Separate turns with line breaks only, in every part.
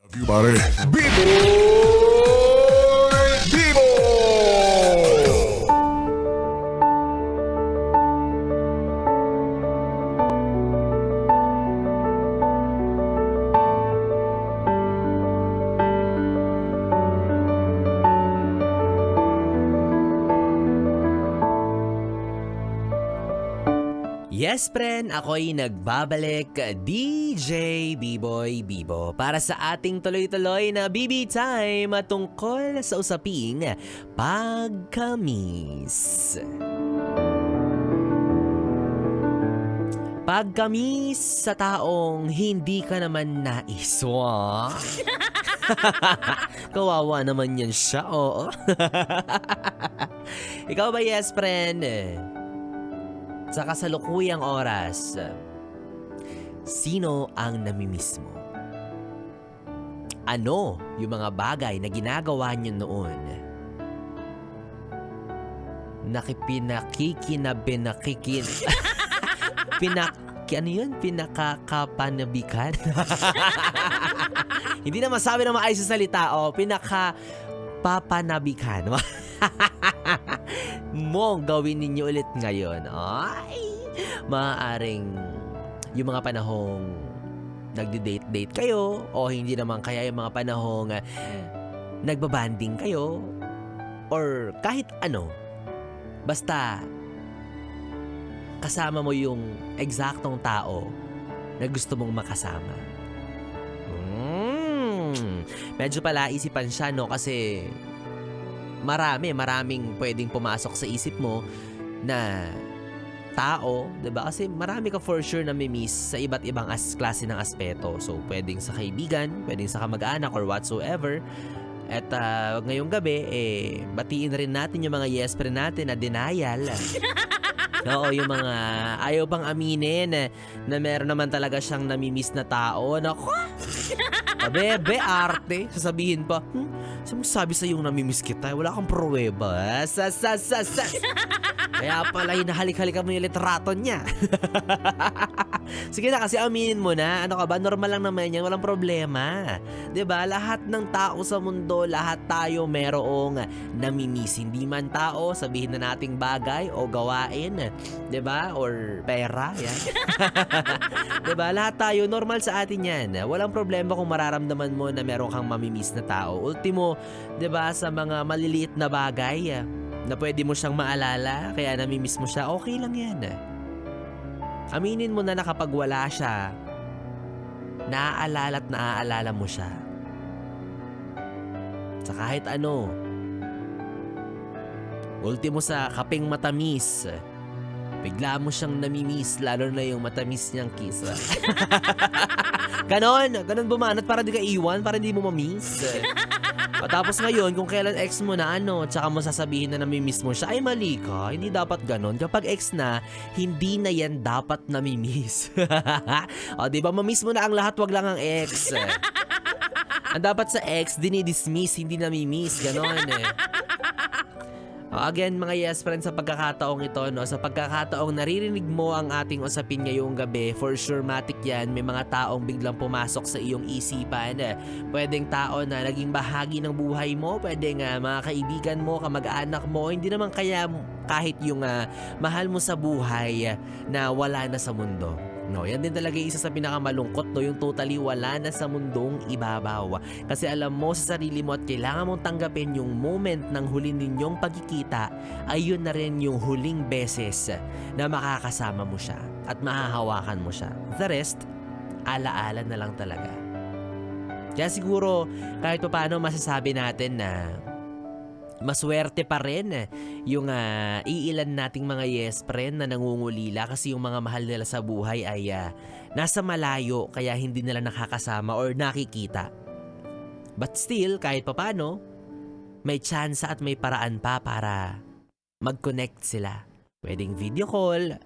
Pare, Bibo! Bibo!
Yes, friend, ako'y nagbabalik, DJ B-Boy Bibo, para sa ating tuloy-tuloy na BB Time tungkol sa usaping pagkamis. Pagkamis sa taong hindi ka naman nais. Wah? Kawawa naman yan siya, oo. Ikaw ba, yes, friend? Sa kasalukuyang oras, sino ang namimiss mo? Ano yung mga bagay na ginagawa niyo noon? Ano yun? Pinakakapanabikan? Hindi na masabi na maayos sa salita. Pinakapapanabikan. Mo gawin ninyo ulit ngayon. Ay, maaaring yung mga panahong nagde-date-date kayo o hindi naman kaya yung mga panahong nagbabanding kayo or kahit ano. Basta kasama mo yung eksaktong tao na gusto mong makasama. Medyo pala isipan siya, no? Kasi maraming pwedeng pumasok sa isip mo na tao, 'di ba? Kasi marami ka for sure na miss sa iba't ibang klase ng aspeto. So, pwedeng sa kaibigan, pwedeng sa kamag-anak or whatsoever. At ngayong gabi, batiin rin natin yung mga yes friend natin na denial. Oo, yung mga ayaw pang aminin na meron naman talaga siyang namimiss na tao. Naku! Bebe, arte. Sasabihin pa, saan mo sabi sa'yo namimiss kita? Wala kang pruweba. Kaya pala hinahalik-halikan mo yung litrato niya. Sige na, kasi aminin mo na. Ano ka ba? Normal lang naman yan. Walang problema. 'Di ba? Lahat ng tao sa mundo, lahat tayo merong namimiss. Hindi man tao, sabihin na nating bagay o gawain. 'Di ba? Or pera. Yan. 'Di ba? Lahat tayo, normal sa atin yan. Walang problema kung mararamdaman mo na meron kang mamimiss na tao. Ultimo, 'di ba, sa mga maliliit na bagay na pwede mo siyang maalala, kaya namimiss mo siya, okay lang yan. Aminin mo na kapag wala siya, naaalala at naaalala mo siya. Sa kahit ano. Ultimo sa kapeng matamis, bigla mo siyang namimiss, lalo na yung matamis niyang kiss. Ganon bumanat para di ka iwan, para di mo mamiss. Tapos ngayon, kung kailan ex mo na tsaka mo sasabihin na namimiss mo siya, ay mali ka, hindi dapat ganon. Kapag ex na, hindi na yan dapat namimiss. O, diba, mamiss mo na ang lahat, wag lang ang ex. Ang dapat sa ex, dinidismiss, hindi namimiss, ganon Again, mga yes friends, sa pagkakataong ito, no, sa pagkakataong naririnig mo ang ating usapin ngayong gabi, for sure matik yan, may mga taong biglang pumasok sa iyong isipan. Pwedeng tao na naging bahagi ng buhay mo, pwedeng mga kaibigan mo, kamag-anak mo, hindi naman kaya kahit yung mahal mo sa buhay na wala na sa mundo. No, yan din talaga isa sa pinakamalungkot, no, yung totally wala na sa mundong ibabaw. Kasi alam mo sa sarili mo at kailangan mong tanggapin yung moment ng huli ninyong pagkikita, ay yun na rin yung huling beses na makakasama mo siya at mahahawakan mo siya. The rest, alaala na lang talaga. Kaya siguro, kahit pa paano masasabi natin na maswerte pa rin yung iilan nating mga yes friend na nangungulila kasi yung mga mahal nila sa buhay ay nasa malayo kaya hindi nila nakakasama or nakikita. But still, kahit papano, may chance at may paraan pa para mag-connect sila. Pwedeng video call,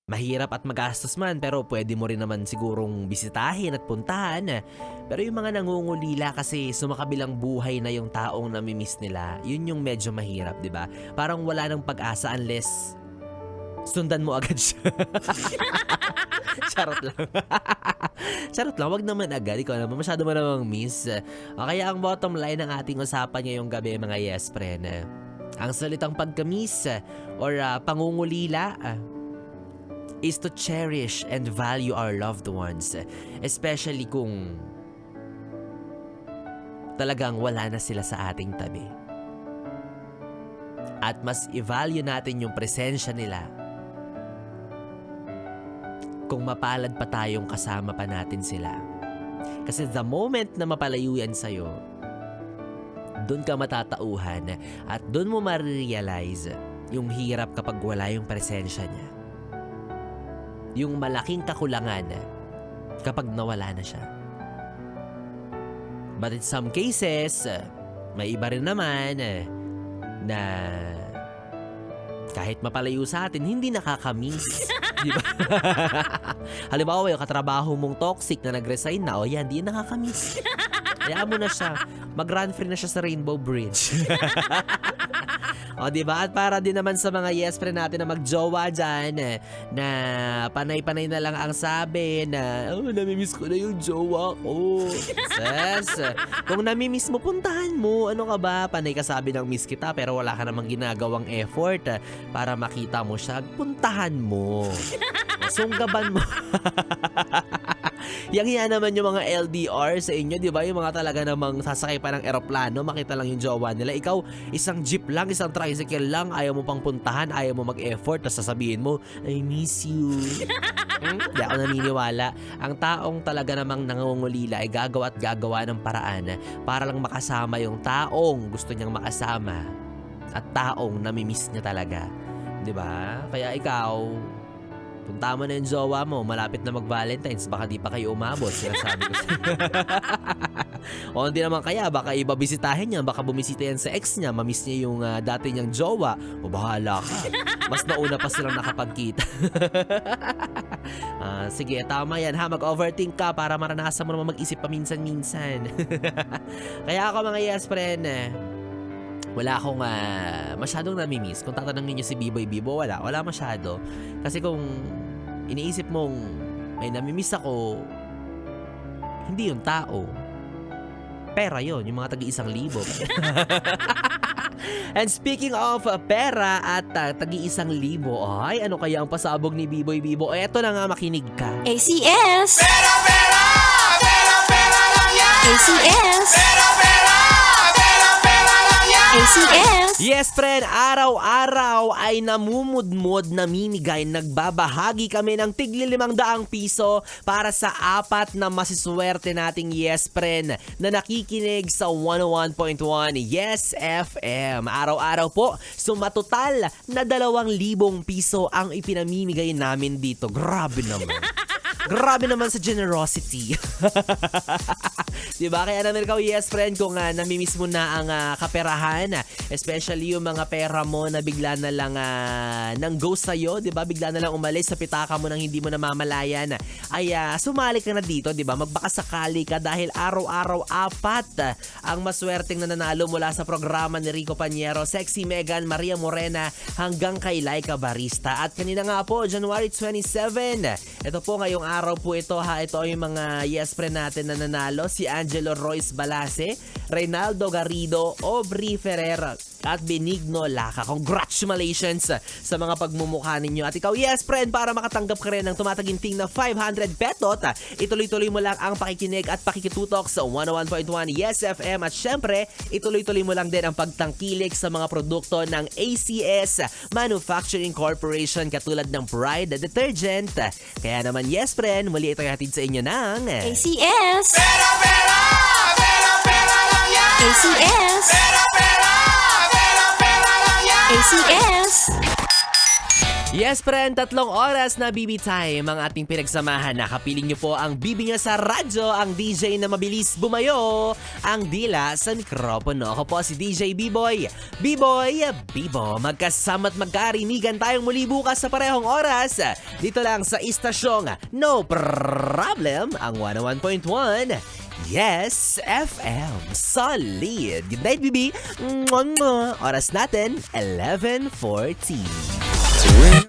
mahirap at magastos man pero pwede mo rin naman sigurong bisitahin at puntahan. Pero yung mga nangungulila kasi sumakabilang buhay na yung taong namimiss nila, yun yung medyo mahirap, di ba? Parang wala nang pag-asa unless sundan mo agad siya. Charot lang. Charot lang, wag naman agad. Ikaw naman, masyado mo namang miss. O kaya ang bottom line ng ating usapan ngayong gabi, mga yes friend. Ang salitang pagkamis or pangungulila is to cherish and value our loved ones. Especially kung talagang wala na sila sa ating tabi. At mas i-value natin yung presensya nila kung mapalad pa tayong kasama pa natin sila. Kasi the moment na mapalayo yan sa'yo, doon ka matatauhan at doon mo ma-realize yung hirap kapag wala yung presensya niya. Yung malaking kakulangan kapag nawala na siya. But in some cases, may iba rin naman na kahit mapalayo sa atin, hindi nakakamiss. Di ba? Halimbawa, yung katrabaho mong toxic na nag-resign na, o yan, di nakakamiss. Hayaan mo na siya. Mag-run free na siya sa Rainbow Bridge. O, diba? At para din naman sa mga yes friend natin na magjowa dyan, na panay-panay na lang ang sabi na, namimiss ko na yung jowa ko. Ses, kung namimiss mo, puntahan mo. Ano ka ba? Panay ka sabi ng miss kita pero wala ka namang ginagawang effort para makita mo siya. Puntahan mo. Sunggaban mo. Yang naman yung mga LDR sa inyo, di ba? Yung mga talaga namang sasakay pa ng eroplano, makita lang yung jowa nila. Ikaw, isang jeep lang, isang tricycle lang, ayaw mo pang puntahan, ayaw mo mag-effort, tapos sasabihin mo, I miss you. Di ako naniniwala. Ang taong talaga namang nangungulila ay gagawa at gagawa ng paraan para lang makasama yung taong gusto niyang makasama at taong namimiss niya talaga. Di ba? Kaya ikaw, punta mo na yung jowa mo, malapit na mag-Valentine's, baka di pa kayo umabot, sinasabi ko sa'yo. O hindi naman kaya, baka iba bisitahin niya, baka bumisita yan sa ex niya, mamiss niya yung dati niyang jowa, o bahala ka. Mas nauna pa silang nakapagkita. Sige, tama yan ha, mag-overthink ka para maranasan mo naman mag-isip paminsan-minsan. Kaya ako mga yes friend, wala akong masyadong namimiss. Kung tatanungin niyo si Biboy Bibo, wala masyado. Kasi kung iniisip mong may namimiss ako, hindi yung tao. Pera yon, yung mga tagi-1,000. And speaking of pera at tagi-1,000, ay ano kaya ang pasabog ni Biboy Bibo? Eto na nga, makinig ka.
ACS!
Pera, pera! Pera, pera lang yan!
ACS!
Pera, pera! Pera, pera lang yan!
ACS!
Yes, friend, araw-araw ay namumudmod, namimigay, nagbabahagi kami ng tigli 500 piso para sa 4 na masiswerte nating yes, friend, na nakikinig sa 101.1 Yes FM. Araw-araw po, sumatotal na 2,000 piso ang ipinamimigay namin dito. Grabe naman. Grabe naman sa generosity. Diba? Kaya naman ikaw, yes friend, kung namimiss mo na ang kaperahan, especially yung mga pera mo na bigla na lang nang go sa'yo, diba? Bigla na lang umalis sa pitaka mo nang hindi mo namamalayan, ay sumali ka na dito, diba? Magbakasakali ka dahil araw-araw 4 ang maswerteng nananalo mula sa programa ni Rico Pañero, Sexy Megan, Maria Morena, hanggang kay Laika Barista. At kanina nga po, January 27, ito po ngayong araw po ito ha, ito ay yung mga yes friend natin na nanalo, si Angelo Royce Balase, Reynaldo Garrido, Aubrey Ferrer at Benigno Laca. Congratulations sa mga pagmumukha ninyo. At ikaw, yes friend, para makatanggap ka rin ng tumataginting na 500 petot, ituloy-tuloy mo lang ang pakikinig at pakikitutok sa 101.1 Yes FM at syempre, ituloy-tuloy mo lang din ang pagtangkilik sa mga produkto ng ACS Manufacturing Corporation katulad ng Pride Detergent. Kaya naman, yes friend, muli ito hatid sa inyo ng
ACS!
Pera, pera! Pera, pera lang yan!
ACS!
Pera, pera! Pera, pera lang yan!
ACS!
Yes friend, 3 oras na BB Time ang ating pinagsamahan. Nakapiling niyo po ang BB niya sa radyo, ang DJ na mabilis bumayo, ang dila sa mikropono. Ako po si DJ B-Boy. B-Boy, Bibo, magkasama't magkarinigan tayong muli bukas sa parehong oras. Dito lang sa istasyong No Problem, ang 101.1 Yes FM. Solid. Good night, BB. Oras natin, 11:40.
To win